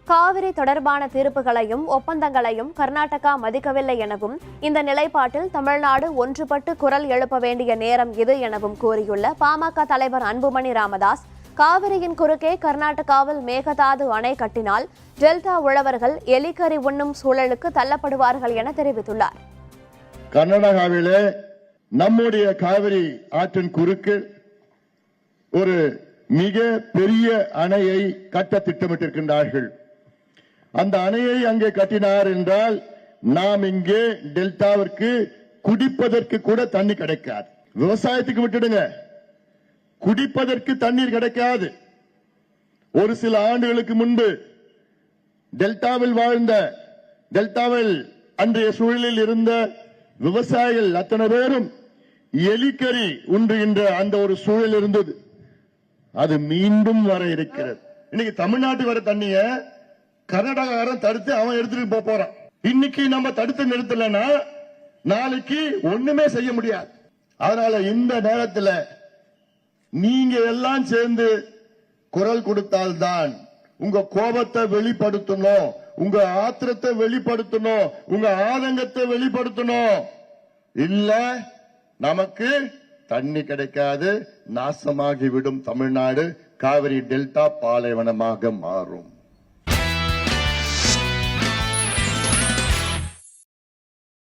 காவிரி தொடர்பான தீர்ப்புகளையும் ஒப்பந்தங்களையும் கர்நாடகா மதிக்கவில்லை எனவும் இந்த நிலைப்பாட்டில் தமிழ்நாடு ஒன்றுபட்டு குரல் எழுப்ப வேண்டிய நேரம் இது எனவும் கூறியுள்ள பாமக தலைவர் அன்புமணி ராமதாஸ், காவிரியின் குறுக்கே கர்நாடகாவில் மேகதாது அணை கட்டினால் டெல்டா உழவர்கள் எலிக்கறி உண்ணும் சூழலுக்கு தள்ளப்படுவார்கள் என தெரிவித்துள்ளார். கர்நாடகாவிலே நம்முடைய காவிரி ஆற்றின் குறுக்கு ஒரு மிக பெரிய அணையை கட்ட திட்டமிட்டிருக்கின்றார்கள். அந்த அணையை அங்கே கட்டினார் என்றால் நாம் இங்கே டெல்டாவிற்கு குடிப்பதற்கு கூட தண்ணி கிடைக்காது. விவசாயத்துக்கு விட்டுடுங்க, குடிப்பதற்கு தண்ணீர் கிடைக்காது. ஒரு சில ஆண்டுகளுக்கு முன்பு டெல்டாவில் வாழ்ந்த, டெல்டாவில் அன்றைய சூழலில் இருந்த விவசாயிகள் அத்தனை பேரும் எலிக்கறி உண்ணுகின்ற அந்த ஒரு சூழல் இருந்தது. அது மீண்டும் வர இருக்கிறது. இன்னைக்கு தமிழ்நாட்டுக்கு வர தண்ணிய கர்நாடகாரன் தடுத்து அவன் எடுத்துட்டு போறான். இன்னைக்கு நம்ம தடுத்து நிறுத்தலன்னா நாளைக்கு ஒண்ணுமே செய்ய முடியாது. அதனால இந்த நேரத்தில் நீங்க எல்லாம் சேர்ந்து குரல் கொடுத்தால்தான் உங்க கோபத்தை வெளிப்படுத்தணும், உங்க ஆத்திரத்தை வெளிப்படுத்தணும், உங்க ஆதங்கத்தை வெளிப்படுத்தணும். இல்ல நமக்கு தண்ணி கிடைக்காது, நாசமாகிவிடும் தமிழ்நாடு. காவிரி டெல்டா பாலைவனமாக மாறும்.